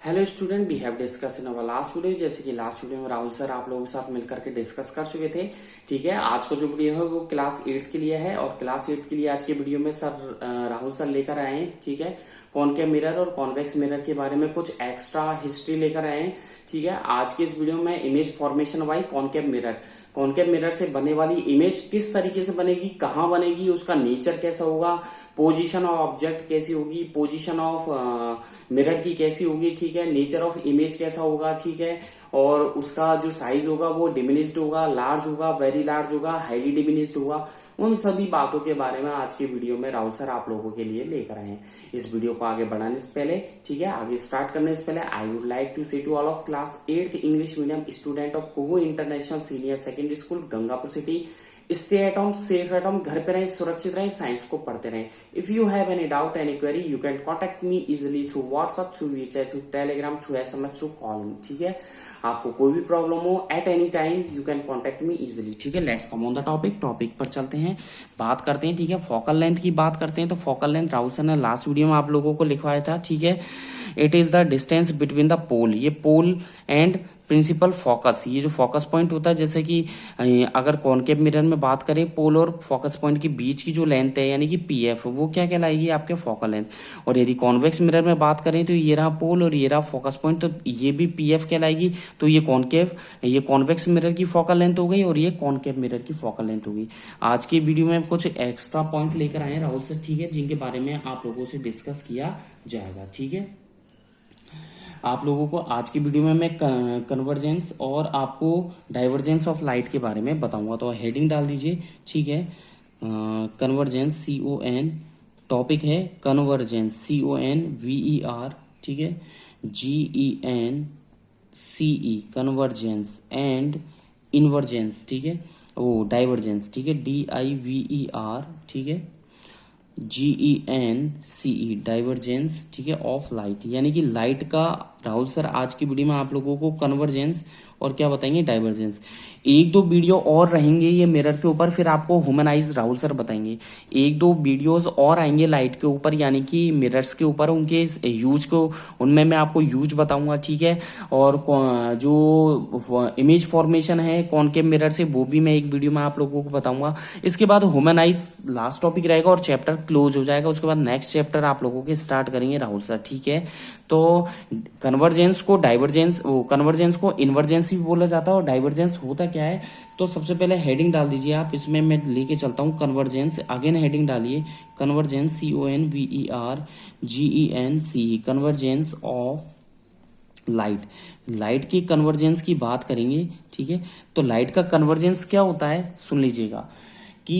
Hello student, we have discuss in our last video. जैसे कि last video में Rahul sir आप लोगों के साथ मिलकर के डिस्कस कर चुके थे। ठीक है, आज का जो वीडियो है वो क्लास 8 के लिए है और क्लास 8 के लिए आज के वीडियो में राहुल सर लेकर आए हैं। ठीक है, कॉनकेव मिरर और कॉन्वेक्स मिरर के बारे में कुछ एक्स्ट्रा हिस्ट्री लेकर आए हैं। ठीक है, आज के इस वीडियो में image formation bye concave mirror से बनने वाली इमेज किस तरीके से बनेगी, कहाँ बनेगी, उसका नेचर कैसा होगा, पोजीशन ऑफ ऑब्जेक्ट कैसी होगी, पोजीशन ऑफ मिरर की कैसी होगी। ठीक है, नेचर ऑफ इमेज कैसा होगा। ठीक है, और उसका जो साइज होगा वो डिमिनिश्ड होगा, लार्ज होगा, वेरी लार्ज होगा, हाईली डिमिनिश्ड होगा। उन सभी बातों के बारे में आज के वीडियो में राहुल सर आप लोगों के लिए लेकर आए हैं। इस वीडियो को आगे बढ़ाने से पहले, ठीक है, आगे स्टार्ट करने से पहले I would like to say to all of class 8th English medium student of कोहो international senior secondary school Gangapur city, stay at home, safe at home, घर पे रहें, सुरक्षित रहें, साइंस को पढ़ते रहें। If you have any doubt, any query, you can contact me easily through WhatsApp, through WeChat, through Telegram, through SMS, through call. ठीक है, आपको कोई भी प्रॉब्लम हो at any time you can contact me easily. ठीक है, let's come on the topic पर चलते हैं, बात करते हैं। ठीक है, फोकल लेंथ की बात करते हैं। तो फोकल लेंथ राहुल सर ने लास्ट वीडियो में आप लोगों को लिखवाया था। ठीक है, it is the distance between the pole, ये पोल एंड प्रिंसिपल फोकस, ये जो फोकस पॉइंट होता है, जैसे कि अगर कॉनकेव मिरर में बात करें, पोल और फोकस पॉइंट के बीच की जो लेंथ है यानी कि PF, वो क्या कहलाएगी, आपके फोकल लेंथ। और यदि कॉन्वेक्स मिरर में बात करें तो ये रहा पोल और ये रहा फोकस पॉइंट, तो ये भी PF कहलाएगी। तो ये कॉन्वेक्स मिरर की फोकल लेंथ हो गई और ये कॉनकेव मिरर की फोकल लेंथ हो गई। आज की वीडियो में कुछ एक्स्ट्रा पॉइंट लेकर आए हैं राहुल सर, ठीक है, जिनके बारे में आप लोगों से डिस्कस किया जाएगा। ठीक है, आप लोगों को आज की वीडियो में मैं कन्वर्जेंस और आपको डाइवर्जेंस ऑफ लाइट के बारे में बताऊंगा। तो हेडिंग डाल दीजिए। ठीक है, कन्वर्जेंस, CON, टॉपिक है कन्वर्जेंस, CONVER। ठीक है, GENCE, कन्वर्जेंस, एंड इन्वर्जेंस। ठीक है, वो डाइवर्जेंस। ठीक है, DIVER। ठीक है, GENCE, डाइवर्जेंस। ठीक है, ऑफ लाइट, यानी कि लाइट का राहुल सर आज की वीडियो में आप लोगों को कन्वर्जेंस और क्या बताएंगे, डाइवर्जेंस। एक दो वीडियो और रहेंगे ये मिरर के ऊपर, फिर आपको ह्यूमनाइज राहुल सर बताएंगे। एक दो वीडियोस और आएंगे लाइट के ऊपर, यानी कि मिरर्स के ऊपर, उनके यूज को, उनमें मैं आपको यूज बताऊंगा। ठीक है, और जो इमेज फॉर्मेशन है कॉनकेव मिरर से, वो भी मैं एक वीडियो में आप लोगों को बताऊंगा। इसके बाद ह्यूमनाइज लास्ट टॉपिक रहेगा और चैप्टर क्लोज हो जाएगा। उसके बाद नेक्स्ट चैप्टर आप लोगों के स्टार्ट करेंगे राहुल सर। ठीक है, तो कन्वर्जेंस को कन्वर्जेंस को इन्वर्जेंस भी बोला जाता है। और डाइवर्जेंस होता क्या है, तो सबसे पहले हेडिंग डाल दीजिए आप, इसमें मैं लेके चलता हूँ कन्वर्जेंस। अगेन हेडिंग डालिए, convergence, CONVER GENCE, convergence of light. Light की कन्वर्जेंस की बात करेंगे। ठीक है, तो लाइट का कन्वर्जेंस क्या होता है, सुन लीजिएगा कि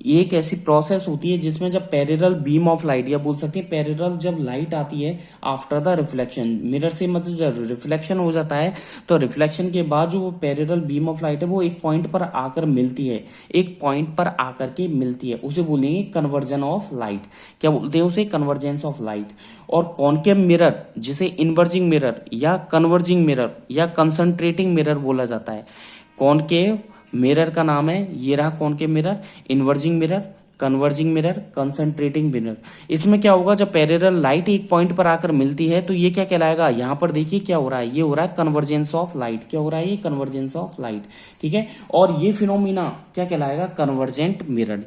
ये एक ऐसी प्रोसेस होती है जिसमें जब पैरेलल बीम ऑफ लाइट, या बोल सकते हैं पैरेलल जब लाइट आती है आफ्टर द रिफ्लेक्शन, मिरर से मतलब जब रिफ्लेक्शन हो जाता है, तो रिफ्लेक्शन के बाद जो पैरेलल बीम ऑफ लाइट है वो एक पॉइंट पर आकर मिलती है, एक पॉइंट पर आकर के मिलती है, उसे बोलेंगे कन्वर्जन ऑफ लाइट। क्या बोलते हैं उसे, कन्वर्जेंस ऑफ लाइट। और कॉनकेव मिरर जिसे इन्वर्जिंग मिरर या कन्वर्जिंग मिरर या कंसंट्रेटिंग मिरर बोला जाता है। कॉनकेव मिरर का नाम है, ये रहा कॉनकेव मिरर, इन्वर्जिंग mirror, converging mirror, concentrating mirror. इसमें क्या होगा, जब पैरेलल लाइट एक पॉइंट पर आकर मिलती है तो ये क्या कहलाएगा, यहां पर देखिए क्या हो रहा है, ये हो रहा है कन्वर्जेंस ऑफ लाइट। क्या हो रहा है, ये कन्वर्जेंस ऑफ लाइट। ठीक है, और ये फिनोमिना क्या कहलाएगा, कन्वर्जेंट मिरर।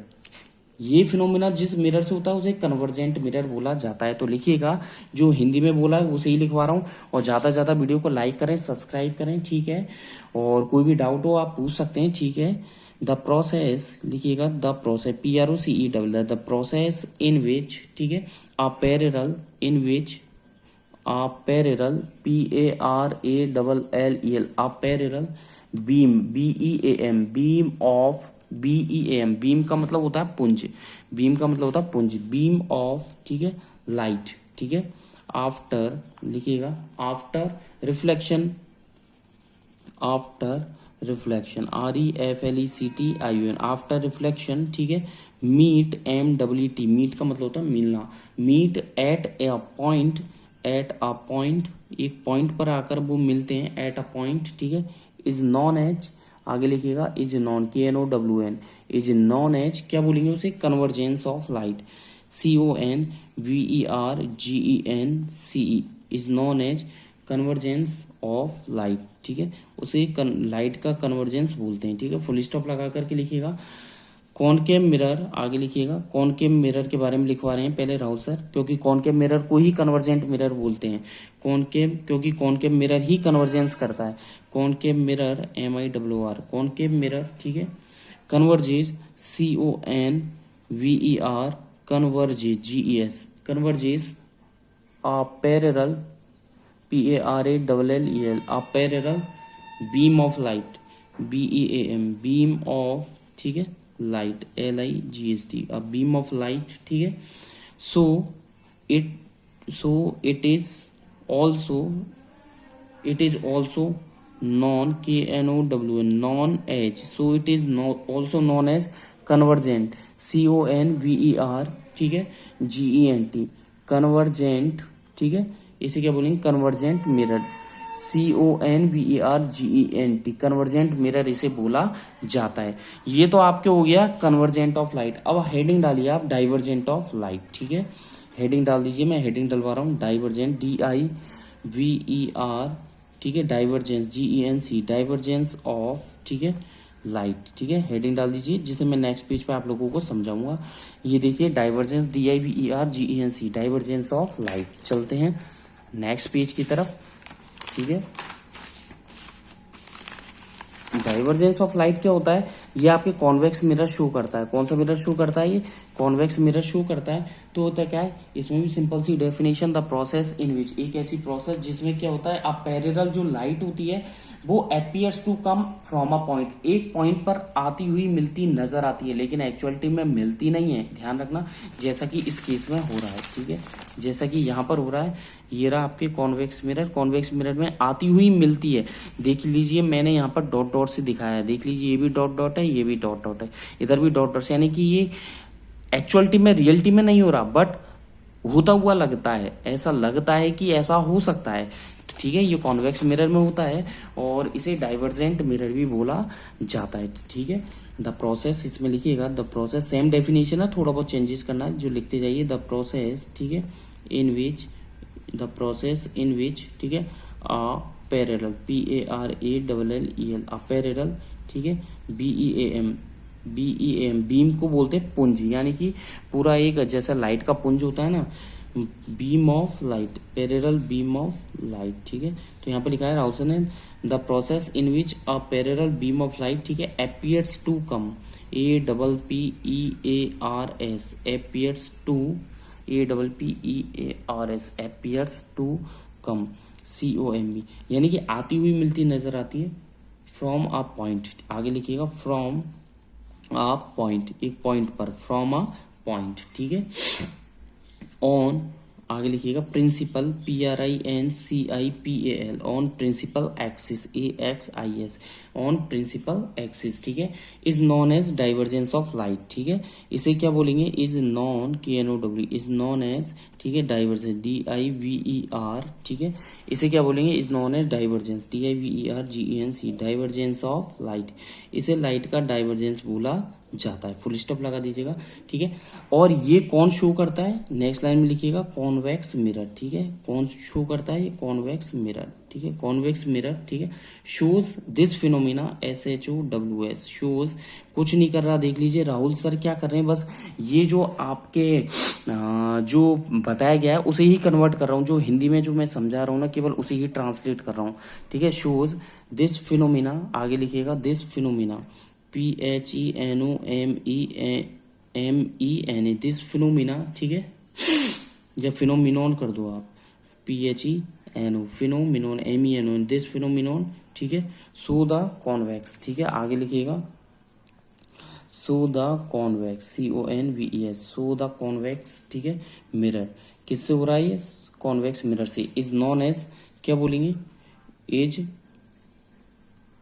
ये फिनोमिना जिस मिरर से होता है उसे कन्वर्जेंट मिरर बोला जाता है। तो लिखिएगा, जो हिंदी में बोला है उसे ही लिखवा रहा हूँ। और ज्यादा से ज्यादा वीडियो को लाइक करें, सब्सक्राइब करें। ठीक है, और कोई भी डाउट हो आप पूछ सकते हैं। ठीक है, द प्रोसेस लिखिएगा, the process, PROCE, the process in which, ठीक है, a parallel, in which a parallel, PARALLEL, a parallel beam, BEAM, beam of, BEAM, beam का मतलब होता है पुंज, बीम का मतलब होता है पुंज, बीम ऑफ, ठीक है, लाइट। ठीक है, आफ्टर लिखिएगा, after reflection, after reflection, REFLECTION, after reflection. ठीक है, मीट, MWT, मीट का मतलब होता है मिलना, meet at a point, at a point, एक पॉइंट पर आकर वो मिलते हैं, एट अ पॉइंट। ठीक है, इज नॉन एज, आगे लिखिएगा, is known, KNOWN, is known as, क्या बोलेंगे उसे, convergence of light, CONVERGENCE, is known as convergence of light, ठीक है, उसे लाइट का कन्वर्जेंस बोलते हैं, ठीक है। फुल स्टॉप लगा करके लिखिएगा। कॉनकेव मिरर, आगे लिखिएगा। कॉनकेव मिरर के बारे में लिखवा रहे हैं पहले राहुल सर, क्योंकि कॉनकेव मिरर को ही कन्वर्जेंट मिरर बोलते हैं। कॉनकेव, क्योंकि कॉनकेव मिरर ही कन्वर्जेंस करता है। Concave mirror, MIRR, concave mirror, ठीक है। Converges, CONVER, converges, GES, converges a parallel, PARALLEL, a parallel beam of light, BEAM, beam of, ठीक है, light, LIGHT, a beam of light, ठीक है। so it so it is also known, KNOWN, known as, so it is also known as convergent, CONVER, ठीक है, GENT, convergent, ठीक है। इसे क्या बोलेंगे, convergent mirror, CONVERGENT, convergent mirror इसे बोला जाता है। ये तो आपके हो गया कन्वर्जेंट ऑफ लाइट। अब हेडिंग डालिए आप, डाइवर्जेंट ऑफ लाइट, ठीक है। हेडिंग डाल दीजिए, मैं हेडिंग डलवा रहा हूँ, डाइवर्जेंट, DIVER, ठीक है, डाइवर्जेंस, GENC, डाइवर्जेंस ऑफ, ठीक है, लाइट, ठीक है। हेडिंग डाल दीजिए, जिसे मैं नेक्स्ट पेज पे आप लोगों को समझाऊंगा। ये देखिए, divergence, DIVERGENC, divergence of light. चलते हैं नेक्स्ट पेज की तरफ, ठीक है। डाइवर्जेंस ऑफ लाइट क्या होता है, ये आपके कॉन्वेक्स मिरर शो करता है। कौन सा मिरर शो करता है, ये कॉन्वेक्स मिरर शो करता है। तो होता है क्या है, इसमें भी सिंपल सी definition, the process in which, एक ऐसी प्रोसेस जिसमें क्या होता है, अब पैरेलल जो लाइट होती है वो appears to come from a point, एक पॉइंट पर आती हुई मिलती नजर आती है, लेकिन एक्चुअलिटी में मिलती नहीं है, ध्यान रखना, जैसा कि इस केस में हो रहा है, ठीक है, जैसा कि यहाँ पर हो रहा है। ये रहा आपके कॉन्वेक्स मिरर, कॉन्वेक्स मिरर में आती हुई मिलती है। देख लीजिए, मैंने यहाँ पर डॉट डॉट से दिखाया है, देख लीजिए, ये भी डॉट डॉट है, ये भी डॉट डॉट है, इधर भी डॉट डॉट से, यानी कि ये एक्चुअलिटी में, रियलिटी में नहीं हो रहा, बट होता हुआ लगता है, ऐसा लगता है कि ऐसा हो सकता है, ठीक है। ये कॉन्वेक्स मिरर में होता है और इसे डाइवर्जेंट मिरर भी बोला जाता है, ठीक है। द प्रोसेस, इसमें लिखिएगा द प्रोसेस, सेम डेफिनेशन है, थोड़ा बहुत चेंजेस करना है, जो लिखते जाइए। द प्रोसेस, ठीक है, इन विच, द प्रोसेस इन विच, ठीक है, आ पैरेलल, PARALLEL, आ पैरेलल, ठीक है, BEAM, बीम को बोलते हैं पुंज, यानी कि पूरा एक जैसा लाइट का पुंज होता है ना, beam of light, parallel beam of light, ठीक है। तो यहाँ पे लिखा है राउसन ने, the process in which a parallel beam of light, ठीक है, appears to come, APPEARS, appears to, APPEARS, appears to come, COMB, यानी कि आती हुई मिलती नजर आती है, फ्रॉम अ पॉइंट, आगे लिखिएगा, फ्रॉम अ पॉइंट, एक पॉइंट पर, फ्रॉम अ पॉइंट, ठीक है। ऑन, आगे लिखिएगा, principal, PRINCIPAL, on principal axis, AXIS, on principal axis, ठीक है, is known as divergence of light, ठीक है। इसे क्या बोलेंगे, is known, KNOW, is known as, ठीक है, डाइवर्जेंस, DIVER, ठीक है, इसे क्या बोलेंगे, is known as divergence, DIVERGENC, divergence of light, इसे लाइट का डाइवर्जेंस बोला जाता है। फुल स्टॉप लगा दीजिएगा, ठीक है। और ये कौन शो करता है, नेक्स्ट लाइन में लिखिएगा, कॉन्वेक्स मिरर, ठीक है, कौन शो करता है, ये कॉन्वेक्स मिरर, ठीक है, कॉन्वेक्स मिरर, ठीक है। Shows this phenomena, SHOWS, shows, कुछ नहीं कर रहा, देख लीजिए राहुल सर क्या कर रहे हैं, बस ये जो आपके जो बताया गया है उसे ही कन्वर्ट कर रहा हूँ, जो हिंदी में जो मैं समझा रहा हूँ ना, केवल उसे ही ट्रांसलेट कर रहा हूँ, ठीक है। शोज दिस फिनोमिना, आगे लिखिएगा, this phenomena, PHENOMENA, this phenomena, ठीक है, या फिनोमिनोन कर दो आप, PHENO, phenomenon, MENON, this phenomenon, ठीक है। सो द कॉन्वेक्स, ठीक है, आगे लिखिएगा, so the convex, CONVES, so the convex, ठीक है, मिरर, किससे हो रहा है ये, कॉन्वेक्स मिरर से, इज नॉन एज, क्या बोलेंगे, इज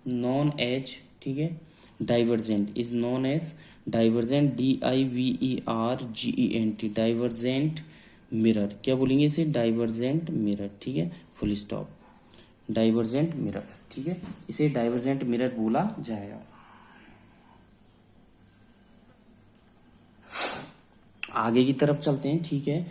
नॉन एज, ठीक है, divergent, is known as divergent, DIVERGENT, divergent mirror, क्या बोलेंगे इसे, डाइवर्जेंट मिरर, ठीक है, फुल स्टॉप, डाइवर्जेंट मिरर, ठीक है, इसे डाइवर्जेंट मिरर बोला जाएगा। आगे की तरफ चलते हैं, ठीक है।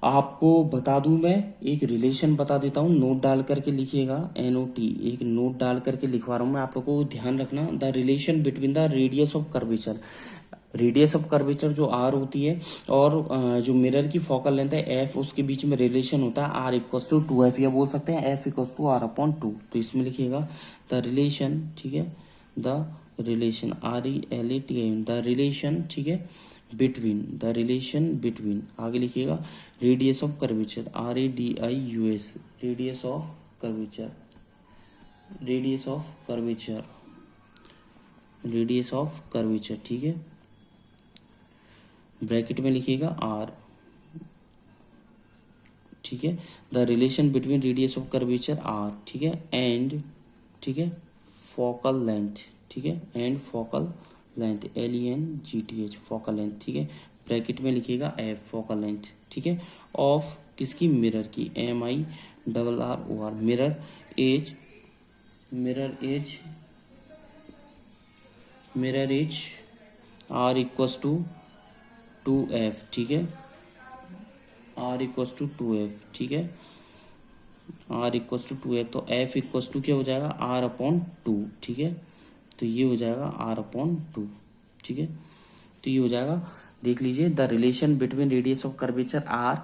आपको बता दूं, मैं एक रिलेशन बता देता हूँ, नोट डाल करके लिखिएगा, NOT, एक नोट डाल करके लिखवा रहा हूँ मैं, आप लोगों को ध्यान रखना। The relation between the radius of curvature, radius of curvature जो R होती है और जो मिरर की फोकल लेंथ है F, उसके बीच में रिलेशन होता है R इक्वल्स टू 2F, या बोल सकते हैं F इक्वल्स टू R/2। तो इसमें लिखिएगा द रिलेशन, ठीक है, the relation RELATION, the relation, ठीक है, बिटवीन, द रिलेशन बिटवीन, आगे लिखिएगा radius of curvature RADIUS, radius of curvature, radius of curvature, radius of curvature, ठीक है, ब्रैकेट में लिखिएगा R, ठीक है, the relation between radius of curvature R, ठीक है, एंड, ठीक है, फोकल लेंथ, ठीक है, and focal length LENGTH, focal length, ठीक है, ब्रैकेट में लिखिएगा F, फोकल लेंथ, ठीक है, ऑफ किसकी, मिरर की, MIRROR, mirror as, mirror as, mirror as R equals to 2F, ठीक है, R इक्वल्स टू 2F, ठीक है, R इक्वल्स टू 2F, तो F इक्वल्स टू क्या हो जाएगा, R/2, ठीक है, तो ये हो जाएगा R/2, ठीक है, तो ये हो जाएगा, देख लीजिए, the relation between radius of curvature R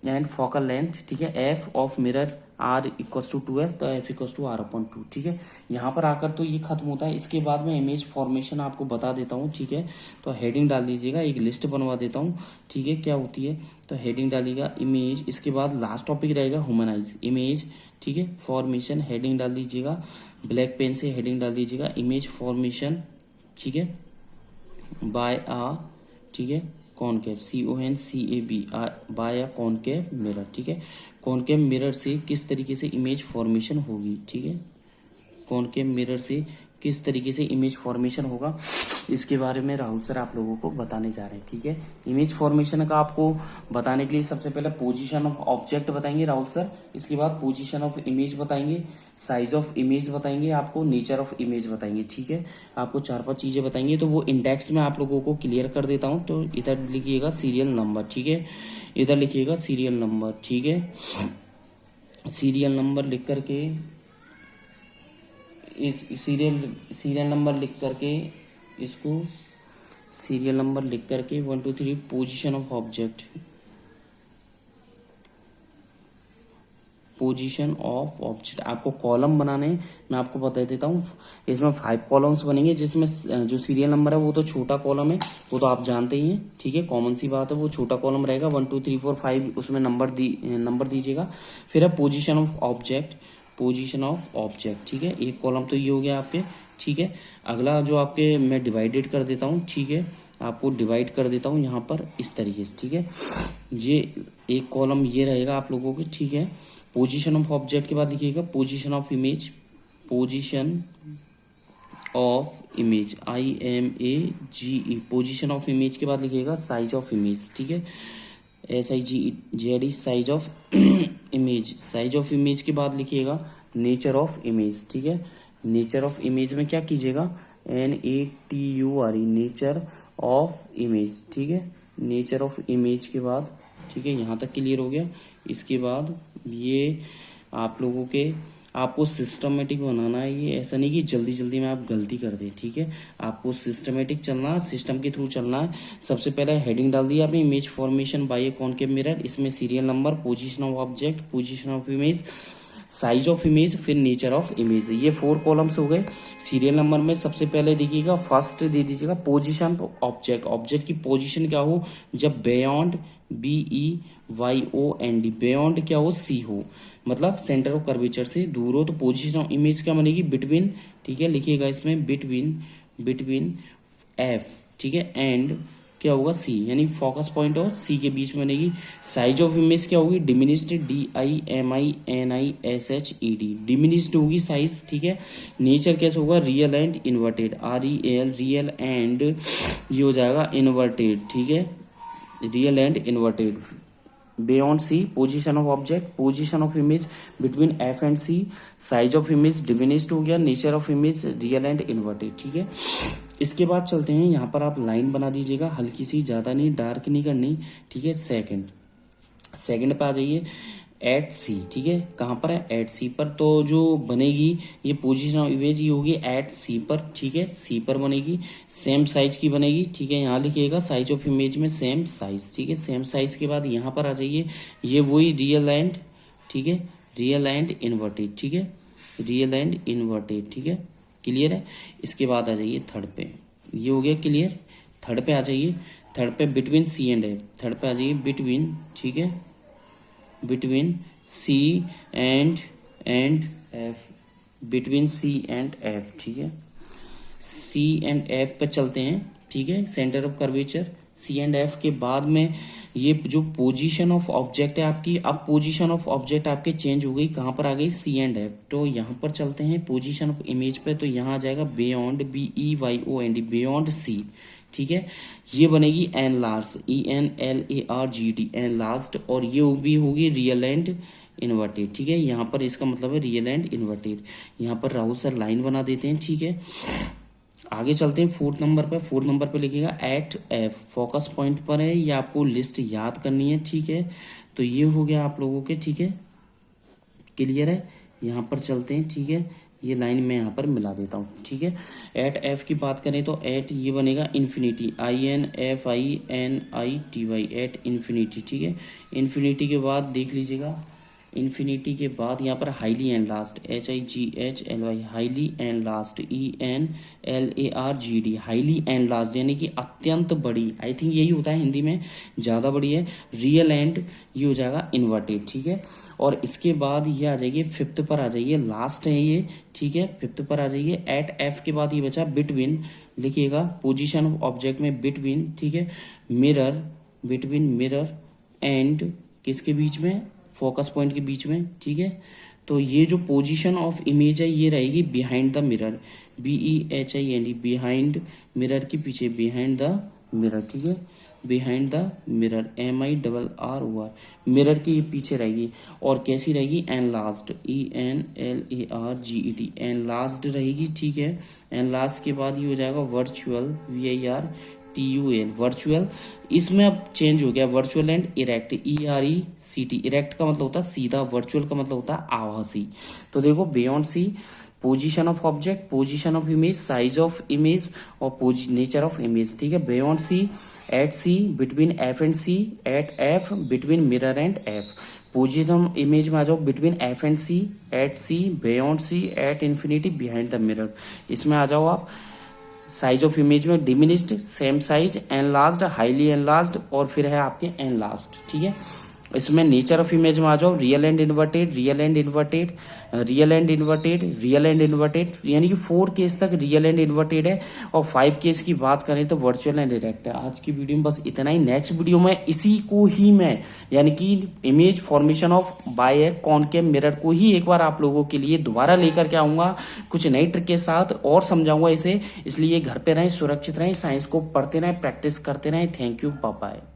and focal length, ठीक है, F of mirror R equals to 2F, तो F इक्वल्स टू R/2, ठीक है। यहाँ पर आकर तो ये खत्म होता है। इसके बाद में इमेज फॉर्मेशन आपको बता देता हूँ, ठीक है, तो हेडिंग डाल दीजिएगा, एक लिस्ट बनवा देता हूँ, ठीक है, क्या होती है, तो हेडिंग डालिएगा इमेज, इसके बाद लास्ट टॉपिक रहेगा ह्यूमनाइज इमेज, ठीक है, फॉर्मेशन, हेडिंग डाल दीजिएगा, ब्लैक पेन से हेडिंग डाल दीजिएगा इमेज फॉर्मेशन, ठीक है, बाय आ, ठीक है, concave CONCAV, by a concave mirror, ठीक है, कॉनकेव मिरर से किस तरीके से इमेज फॉर्मेशन होगी, ठीक है, कॉनकेव मिरर से किस तरीके से इमेज फॉर्मेशन होगा, इसके बारे में राहुल सर आप लोगों को बताने जा रहे हैं, ठीक है। इमेज फॉर्मेशन का आपको बताने के लिए सबसे पहले पोजीशन ऑफ ऑब्जेक्ट बताएंगे राहुल सर, इसके बाद पोजीशन ऑफ इमेज बताएंगे, साइज ऑफ इमेज बताएंगे, आपको नेचर ऑफ इमेज बताएंगे, ठीक है, आपको 4-5 चीजें बताएंगे, तो वो इंडेक्स में आप लोगों को क्लियर कर देता हूँ। तो इधर लिखिएगा सीरियल नंबर, ठीक है, इधर लिखिएगा सीरियल नंबर, ठीक है, सीरियल नंबर लिख करके, इस सीरियल नंबर लिख करके, इसको सीरियल नंबर लिख करके 1 2 3 position of object, position of object, आपको कॉलम बनाने हैं, मैं आपको बता देता हूँ, इसमें 5 कॉलम्स बनेंगे, जिसमें जो सीरियल नंबर है वो तो छोटा कॉलम है, वो तो आप जानते ही हैं, ठीक है, कॉमन सी बात है, वो छोटा कॉलम रहेगा, 1 2 3 4 5 उसमें नंबर दीजिएगा। फिर है position of object, position of object, ठीक है, एक कॉलम तो ये हो गया आपके, ठीक है। अगला जो आपके मैं डिवाइडेड कर देता हूँ, ठीक है, आपको डिवाइड कर देता हूँ यहाँ पर इस तरीके से, ठीक है, ये एक कॉलम ये रहेगा आप लोगों के, ठीक है। पोजीशन ऑफ ऑब्जेक्ट के बाद लिखिएगा position of image, position of image IMAGE, position of image के बाद लिखिएगा साइज ऑफ इमेज, ठीक है, SIGE size of image, size of image के बाद लिखिएगा नेचर ऑफ इमेज, ठीक है, नेचर ऑफ इमेज में क्या कीजिएगा NATURE, नेचर ऑफ इमेज, ठीक है, नेचर ऑफ इमेज के बाद, ठीक है, यहाँ तक क्लियर हो गया। इसके बाद ये आप लोगों के, आपको सिस्टमेटिक बनाना है, ये ऐसा नहीं कि जल्दी जल्दी में आप गलती कर दे, ठीक है, आपको सिस्टमेटिक चलना, सिस्टम के थ्रू चलना है। सबसे पहले हेडिंग डाल दी आपने image formation by a concave mirror, इसमें serial number, position of object, position of image, size of image, फिर नेचर ऑफ इमेज, ये 4 कॉलम्स हो गए। सीरियल नंबर में सबसे पहले देखिएगा फर्स्ट दे दीजिएगा पोजीशन ऑब्जेक्ट, ऑब्जेक्ट की पोजीशन क्या हो जब बियॉन्ड BEYOND, बियॉन्ड क्या हो C हो, मतलब सेंटर ऑफ कर्वेचर से दूर हो, तो पोजीशन ऑफ इमेज क्या बनेगी बिटवीन, ठीक है, लिखिएगा इसमें बिटवीन F, ठीक है, एंड क्या होगा C, यानी फोकस पॉइंट और C के बीच में बनेगी। साइज ऑफ इमेज क्या होगी डिमिनिश्ड, DIMINISHED, डिमिनिश्ड होगी साइज, ठीक है। नेचर कैसे होगा real and inverted, REL, real and ये हो जाएगा इन्वर्टेड, ठीक है, real and inverted. Beyond C, position of object, position of image between F and C, size of image diminished हो गया, nature of image real and inverted, ठीक है। इसके बाद चलते हैं, यहाँ पर आप लाइन बना दीजिएगा हल्की सी, ज़्यादा नहीं, डार्क नहीं करनी, ठीक है। सेकंड सेकंड पे आ जाइए एट सी, ठीक है, कहाँ पर है, एट सी पर। तो जो बनेगी ये पोजीशन ऑफ इमेज ये होगी एट सी पर, ठीक है, सी पर बनेगी, सेम साइज की बनेगी, ठीक है, यहाँ लिखिएगा साइज ऑफ इमेज में सेम साइज, ठीक है, सेम साइज के बाद यहाँ पर आ जाइए, ये वही रियल एंड, ठीक है, रियल एंड इन्वर्टेड, ठीक है, रियल एंड इन्वर्टेड, ठीक है, क्लियर है। इसके बाद आ जाइए थर्ड पे, ये हो गया क्लियर। थर्ड पे आ जाइए, थर्ड पे between C and F, third पे आ जाइए बिटवीन, ठीक है, between C and F, between C and F, ठीक है, सी एंड एफ पे चलते हैं, ठीक है, centre of curvature C and F के बाद में ये जो पोजीशन ऑफ ऑब्जेक्ट है आपकी, अब पोजीशन ऑफ ऑब्जेक्ट आपके चेंज हो गई, कहाँ पर आ गई, सी एंड एफ। तो यहाँ पर चलते हैं पोजीशन ऑफ इमेज पे, तो यहाँ आ जाएगा बियॉन्ड, BEYOND, बियॉन्ड सी, ठीक है, ये बनेगी एनलार्ज, ENLARGD, एनलार्ज्ड, और ये भी होगी रियल एंड इन्वर्टेड, ठीक है, यहाँ पर इसका मतलब है रियल एंड इन्वर्टेड। यहाँ पर राहुल सर लाइन बना देते हैं, ठीक है। आगे चलते हैं फोर्थ नंबर पे, फोर्थ नंबर पे लिखिएगा एट एफ, फोकस पॉइंट पर है, ये आपको लिस्ट याद करनी है, ठीक है। तो ये हो गया आप लोगों के, ठीक है, क्लियर है। यहाँ पर चलते हैं, ठीक है, ये लाइन मैं यहाँ पर मिला देता हूँ, ठीक है। एट एफ की बात करें तो एट ये बनेगा इन्फिनिटी, INFINITY, एट इन्फिनिटी, ठीक है। इन्फिनिटी के बाद देख लीजिएगा, इन्फिनिटी के बाद यहाँ पर highly enlarged, HIGHLY, highly enlarged, ENLARGD, highly enlarged यानी कि अत्यंत बड़ी, आई थिंक यही होता है हिंदी में, ज़्यादा बड़ी है। रियल एंड ये हो जाएगा इन्वर्टेड, ठीक है। और इसके बाद ये आ जाइए फिफ्थ पर आ जाइए, लास्ट है ये, ठीक है, फिफ्थ पर आ जाइए। एट एफ के बाद ये बचा बिटवीन, लिखिएगा पोजीशन ऑफ ऑब्जेक्ट में बिटवीन, ठीक है, मिरर, बिटवीन मिरर एंड किसके बीच में, फोकस पॉइंट के बीच में, ठीक है। तो ये जो पोजीशन ऑफ इमेज है ये रहेगी behind the mirror, BEHIND, behind mirror के पीछे, बिहाइंड द मिरर, ठीक है, behind the mirror, MIRROR, mirror के ये पीछे रहेगी। और कैसी रहेगी, एनलार्ज्ड, ENLARGED, एनलार्ज्ड रहेगी, ठीक है। एनलार्ज के बाद ये हो जाएगा वर्चुअल, VIRTUAL, वर्चुअल। इसमें अब चेंज हो गया virtual and erect, ERECT, erect का मतलब होता है सीधा, वर्चुअल का मतलब होता है आभासी। तो देखो beyond C, position of object, position of image, size of image और नेचर ऑफ इमेज, ठीक है। Beyond C, at C, between F and C, at F, between mirror and F. Position image में आ जाओ between F and C, at C, beyond C, at infinity, behind the mirror. इसमें आ जाओ आप size of image में diminished, same size, enlarged, highly enlarged, और फिर है आपके एनलार्ज्ड, ठीक है। इसमें नेचर ऑफ इमेज में आ जाओ real and inverted, real and inverted, real and inverted, real and inverted, यानी कि 4 केस तक रियल एंड इन्वर्टेड है। और 5 केस की बात करें तो वर्चुअल एंड डायरेक्ट है। आज की वीडियो में बस इतना ही। नेक्स्ट वीडियो में इसी को ही मैं, यानी कि image formation of by a concave mirror को ही एक बार आप लोगों के लिए दोबारा लेकर के आऊंगा, कुछ नई ट्रिक के साथ और समझाऊंगा इसे। इसलिए घर पे रहें, सुरक्षित रहें, साइंस को पढ़ते रहें, प्रैक्टिस करते रहें। Thank you, bye bye.